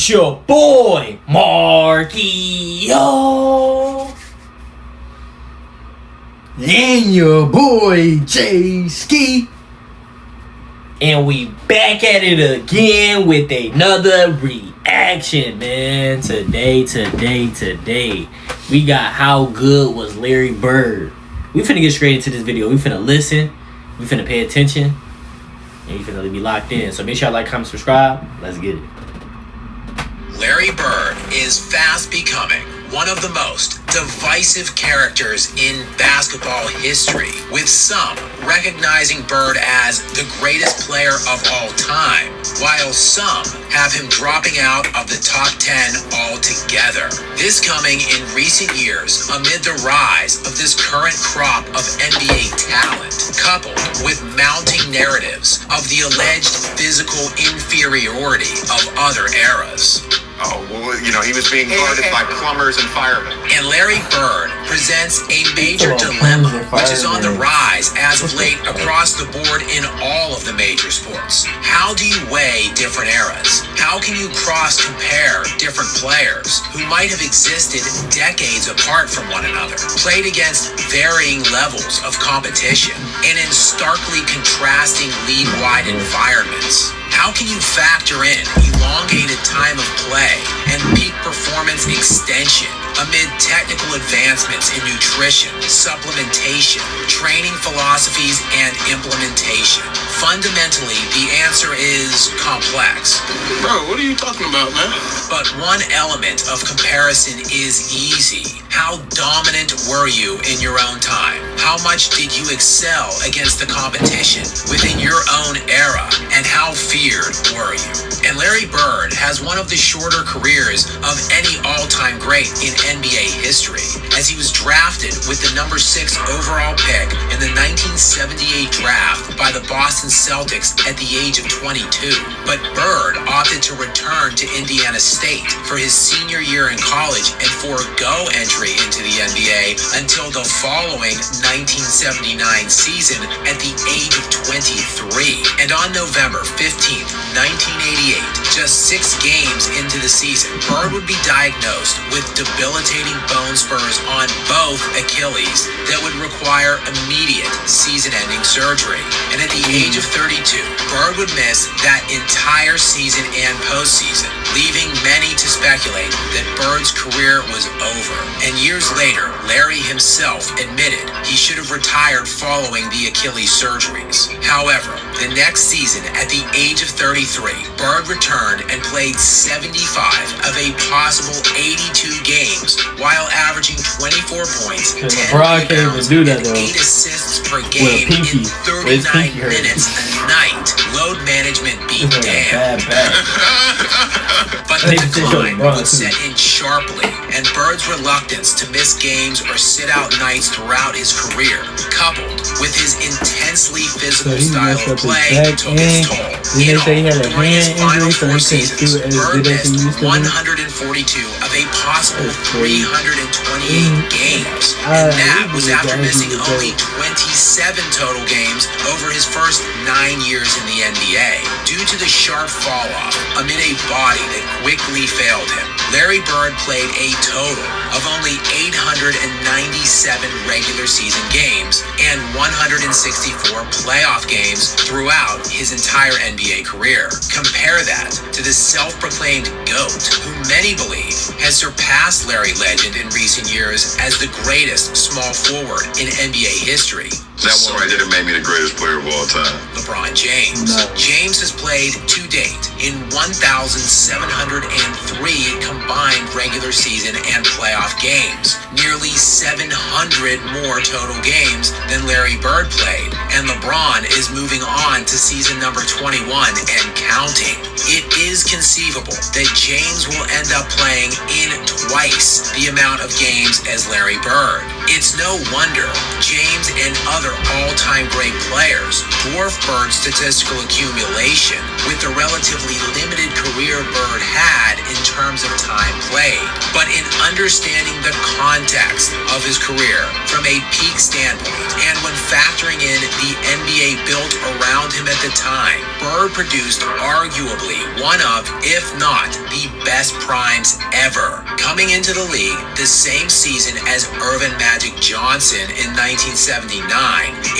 It's your boy, Markio. And your boy, J Ski. And we back at it again with another reaction, man. Today. We got How Good Was Larry Bird. We finna get straight into this video. We finna listen. We finna pay attention. And you finna be locked in. So make sure y'all like, comment, subscribe. Let's get it. Larry Bird is fast becoming one of the most divisive characters in basketball history, with some recognizing Bird as the greatest player of all time, while some have him dropping out of the top 10 altogether. This coming in recent years amid the rise of this current crop of NBA talent, coupled with mounting narratives of the alleged physical inferiority of other eras. Oh, well, you know, he was being guarded by plumbers and firemen. And Larry Bird presents a major dilemma, which is on the rise as of late across the board in all of the major sports. How do you weigh different eras? How can you cross-compare different players who might have existed decades apart from one another, played against varying levels of competition, and in starkly contrasting league-wide environments? How can you factor in elongated time of play and peak performance extension amid technical advancements in nutrition, supplementation, training philosophies, and implementation? Fundamentally, the answer is complex. Bro, what are you talking about, man? But one element of comparison is easy. How dominant were you in your own time? How much did you excel against the competition within your own era? And how feared were you? And Larry Bird has one of the shorter careers of any all-time great in NBA history, as he was drafted with the number 6 overall pick in the 1978 draft by the Boston Celtics at the age of 22. But Bird opted to return to Indiana State for his senior year in college and forego entry into the NBA until the following 1979 season at the age of 23. And on November 15th, 1988, just 6 games into the season, Bird would be diagnosed with debilitating bone spurs on both Achilles that would require immediate season-ending surgery. And at the age of 32, Bird would miss that entire season and postseason, leaving many to speculate that Bird's career was over. And years later, Larry himself admitted he should have retired following the Achilles surgeries. However, the next season, at the age of 33, Bird returned and played 75 of a possible 82 games while averaging 24 points, 10 rebounds, and 8 assists per game in 39 minutes a night. Load management beat damn. But the decline would set in sharply, and Bird's reluctance to miss games or sit out nights throughout his career, coupled with his intensely physical style of play, took its toll. In all, during his final 4 seasons, Bird missed 142 of a possible 328 games, and that was after missing only 27 total games over his first 9 years in the NBA. Due to the sharp fall-off amid a body that quickly failed him, Larry Bird played a total of only 897 regular season games and 164 playoff games throughout his entire NBA career. Compare that to the self-proclaimed GOAT, who many believe has surpassed Larry Legend in recent years as the greatest small forward in NBA history. That one right there made me the greatest player of all time. LeBron James. No. James has played to date in 1,703 combined regular season and playoff games, nearly 700 more total games than Larry Bird played, and LeBron is moving on to season number 21 and counting. It is conceivable that James will end up playing in twice the amount of games as Larry Bird. It's no wonder James and other all-time great players dwarf Bird's statistical accumulation with the relatively limited career Bird had in terms of time played. But in understanding the context of of his career from a peak standpoint, and when factoring in the NBA built around him at the time, Bird produced arguably one of, if not the best primes ever. Coming into the league the same season as Earvin Magic Johnson in 1979,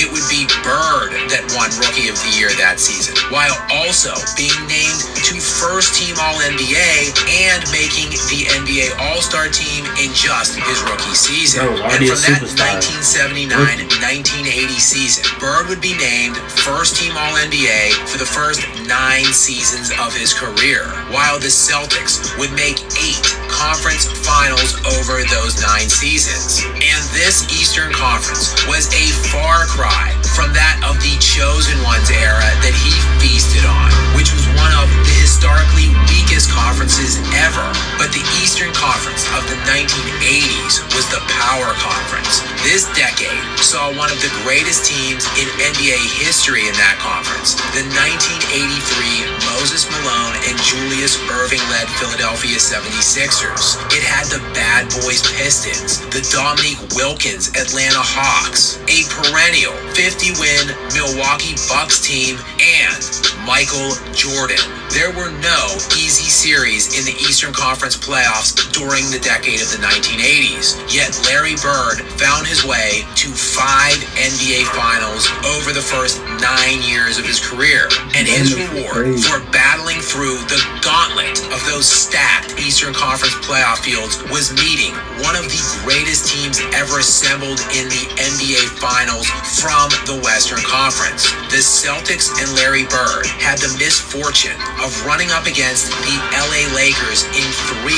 it would be Bird that won Rookie of the Year that season, while also being named to first-team All-NBA and making the NBA All-Star team in just his rookie season. And from that 1979-1980 season, Bird would be named first-team All-NBA for the first 9 seasons of his career, while the Celtics would make 8 conference finals over those 9 seasons. And this Eastern Conference was a far cry from that of the Chosen Ones era that he feasted on, which was one of the historically weakest conferences ever. But the Eastern Conference of the 1980s was the power conference. This decade saw one of the greatest teams in NBA history in that conference, the 1983 Moses Malone and Julius Erving-led Philadelphia 76ers. It had the Bad Boys Pistons, the Dominique Wilkins Atlanta Hawks, a perennial 50-win Milwaukee Bucks team, and Michael Jordan. There were no easy series in the Eastern Conference playoffs during the decade of the 1980s, yet Larry Bird found his way to 5 NBA Finals over the first 9 years of his career, and his reward for battling through the gauntlet of those stacked Eastern Conference playoff fields was meeting one of the greatest teams ever assembled in the NBA Finals from the Western Conference. The Celtics and Larry Bird had the misfortune of running up against the LA Lakers in 3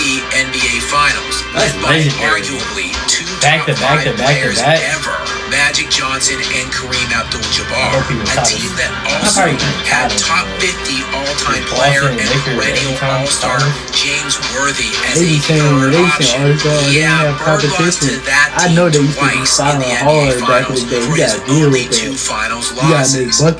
NBA Finals, led by arguably 2 top 5 players ever, Magic Johnson and Kareem Abdul-Jabbar, a team that also had top 50 all-time player and perennial all-star James Worthy as a third option. Yeah, Bird lost to that team twice in the NBA Finals for his only 2 Finals losses, but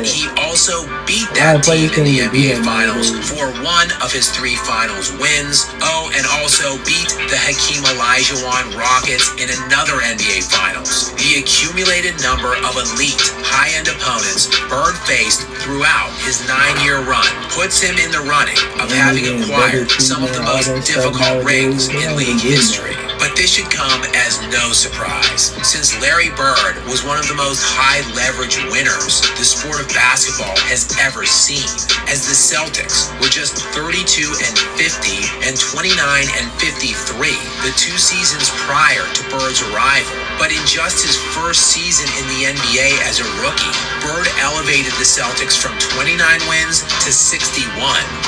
he also beat that team in the NBA Finals for 1 of his 3 Finals wins. Oh, and also beat the Hakeem Olajuwon Rockets in another NBA Finals. The accumulated number of elite, high-end opponents Bird faced throughout his 9-year run puts him in the running of having acquired some of the most difficult rings in league history. But this should come as no surprise, since Larry Bird was one of the most high-leverage winners the sport of basketball has ever seen, as the Celtics were just 32-50 and 29-53 the 2 seasons prior to Bird's arrival. But in just his first season in the NBA as a rookie, Bird elevated the Celtics from 29 wins to 61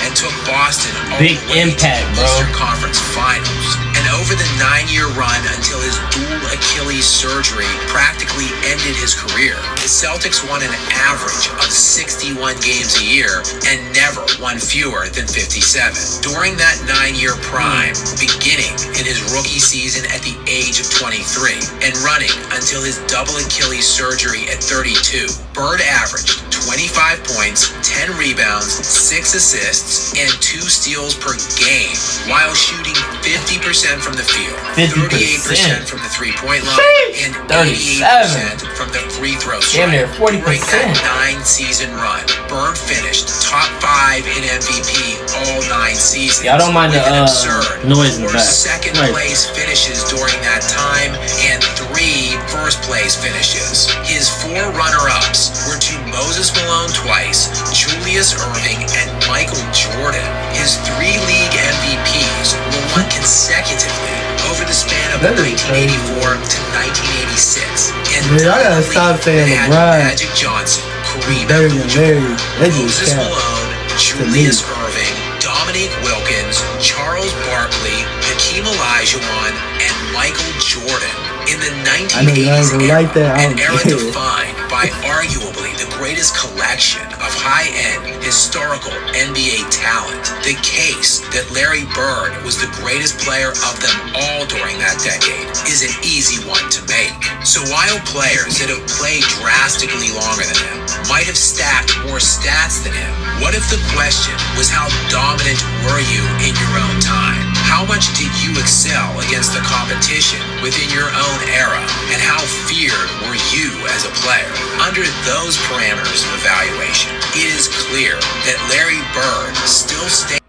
and took Boston all the way to the Eastern Conference Finals. And over the 9-year run until his dual Achilles surgery practically ended his career, the Celtics won an average of 61 games a year and never won fewer than 57. During that 9-year prime, beginning in his rookie season at the age of 23 and running until his double Achilles surgery at 32, Bird averaged 25 points, 10 rebounds, 6 assists, and 2 steals per game, while shooting 50% from the field, 38% from the three-point line, and 88% from the free throw strike. During that 9-season run, Bird finished top 5 in MVP all 9 seasons. Y'all don't mind with the an absurd noise in the 4 back. second-place finishes during that time and 3 first-place finishes. His 4 runner-ups were to Moses Malone twice, Julius Erving, and Michael Jordan. His 3 league MVPs were won consecutively over the span of 1984 to 1986. And Man, I gotta stop saying had LeBron. Magic Johnson, Kareem Better than Larry. Abdul-Jabbar, That just Moses cat. Malone, Julius Erving, Dominique Wilkins, Charles Barkley, Hakeem Olajuwon, and Michael Jordan. In the I know y'all ain't 1980s gonna like that. I an don't era care. defined by arguably the greatest collection of high-end historical NBA talent, the case that Larry Bird was the greatest player of them all during that decade is an easy one to make. So while players that have played drastically longer than him might have stacked more stats than him, what if the question was how dominant were you in your own time? How much did you excel against the competition within your own era? And how feared were you as a player? Under those parameters of evaluation, it is clear that Larry Bird still stays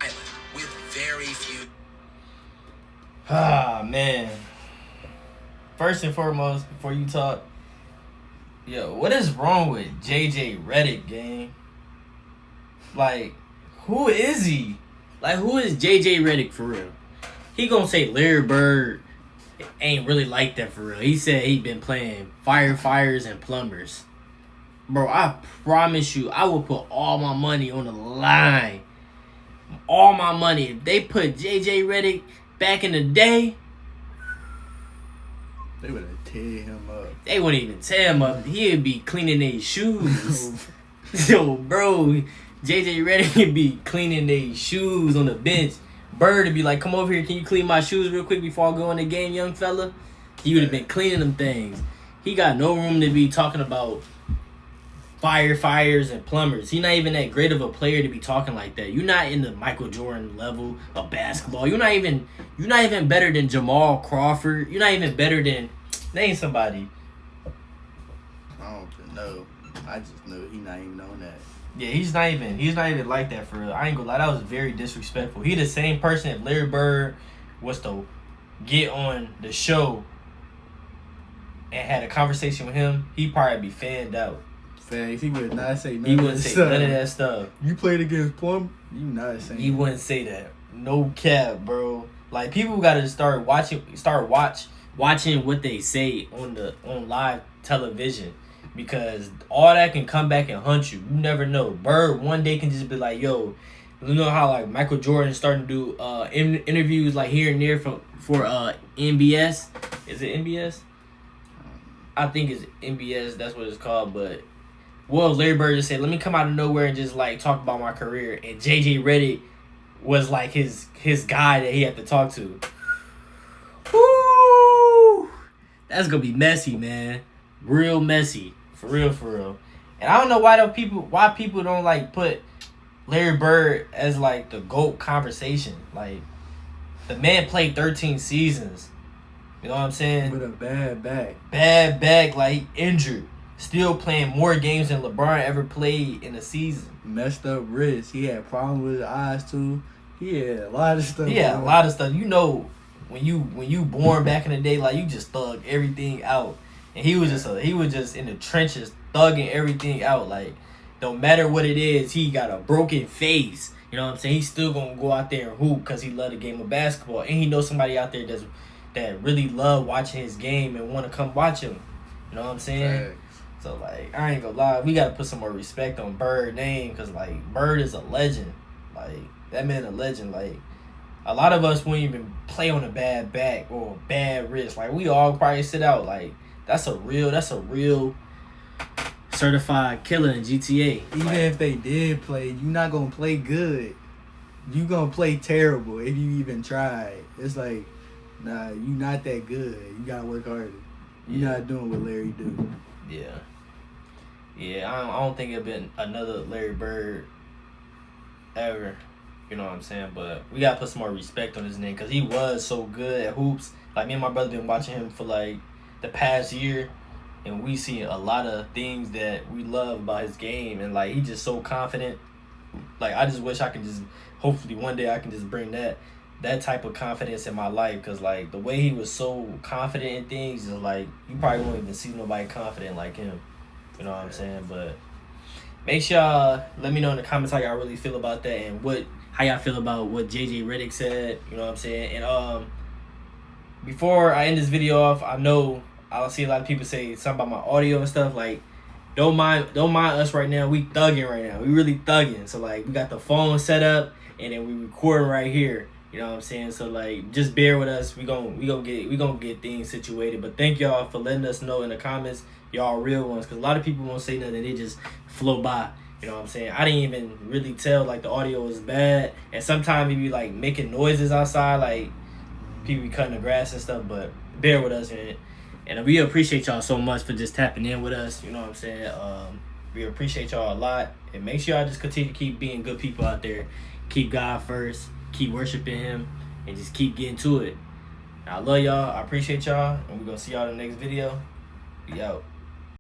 silent with very few. Ah, man. First and foremost, before you talk, yo, what is wrong with JJ Redick, gang? Like, who is he? Like, who is JJ Redick for real? He gonna say Larry Bird ain't really like that for real. He said he been playing firefighters and plumbers. Bro, I promise you, I will put all my money on the line. All my money. If they put JJ Redick back in the day, They would have teared him up. they wouldn't even tear him up. He'd be cleaning their shoes. Yo, bro, JJ Redick would be cleaning their shoes on the bench. Bird would be like, come over here, can you clean my shoes real quick before I go in the game, young fella? He would have been cleaning them things. He got no room to be talking about firefighters and plumbers. He's not even that great of a player to be talking like that. You're not in the Michael Jordan level of basketball. You're not even better than Jamal Crawford. You're not even better than, name somebody. I don't even know. I just know he not even on that. Yeah, he's not even like that for real. I ain't gonna lie, that was very disrespectful. He the same person if Larry Bird was to get on the show and had a conversation with him, he'd probably be fanned out. Facts. He would not say He none wouldn't say none of that stuff. You played against Plum? You not saying He wouldn't say that. No cap, bro. Like, people gotta start watching what they say on live television, because all that can come back and hunt you. You never know. Bird one day can just be like, yo, you know how like Michael Jordan starting to do interviews like here and there for NBS? Is it NBS? I think it's NBS. That's what it's called. But well, Larry Bird just said, let me come out of nowhere and just like talk about my career. And JJ Redick was like his guy that he had to talk to. Woo! That's gonna be messy, man. Real messy. For real. And I don't know why people don't like put Larry Bird as like the GOAT conversation. Like, the man played 13 seasons. You know what I'm saying? with a bad back. Bad back, like injured. Still playing more games than LeBron ever played in a season. Messed up wrist. He had problems with his eyes too. He had a lot of stuff. Yeah, a lot of stuff. You know, when you born back in the day, like, you just thug everything out. And he was just in the trenches thugging everything out. Like, no matter what it is, he got a broken face. You know what I'm saying? He's still gonna go out there and hoop because he love the game of basketball, and he knows somebody out there that really love watching his game and want to come watch him. You know what I'm saying? Facts. So, like, I ain't gonna lie, we gotta put some more respect on Bird's name, because, like, Bird is a legend. Like, that man a legend. Like, a lot of us wouldn't even play on a bad back or a bad wrist. Like, we all probably sit out. Like, that's a real certified killer in GTA. Even Like, if they did play, you not gonna play good. You gonna play terrible if you even try. It's like, nah, you not that good. You gotta work harder. You Yeah. not doing what Larry do. Yeah, I don't think it'd been another Larry Bird ever. You know what I'm saying? But we gotta put some more respect on his name, because he was so good at hoops. Like, me and my brother been watching him for like the past year, and we see a lot of things that we love about his game, and like, he just so confident. Like, I just wish I could just, hopefully one day I can just bring that type of confidence in my life, because like, the way he was so confident in things is like, you probably won't even see nobody confident like him. You know what I'm saying? But make sure y'all let me know in the comments how y'all really feel about that, and how y'all feel about what JJ Redick said. You know what I'm saying? And before I end this video off, I know I'll see a lot of people say something about my audio and stuff. Like, don't mind us right now. We thugging right now. We really thugging. So like, we got the phone set up, and then we recording right here. You know what I'm saying? So like, just bear with us. We gonna get things situated. But thank y'all for letting us know in the comments, y'all real ones, because a lot of people won't say nothing. They just flow by. You know what I'm saying? I didn't even really tell like the audio was bad, and sometimes we be like making noises outside, like people be cutting the grass and stuff. But bear with us, and we appreciate y'all so much for just tapping in with us. You know what I'm saying? We appreciate y'all a lot, and make sure y'all just continue to keep being good people out there. Keep God first. keep worshiping him, and just keep getting to it. I love y'all. I appreciate y'all, and we're gonna see y'all in the next video. We out.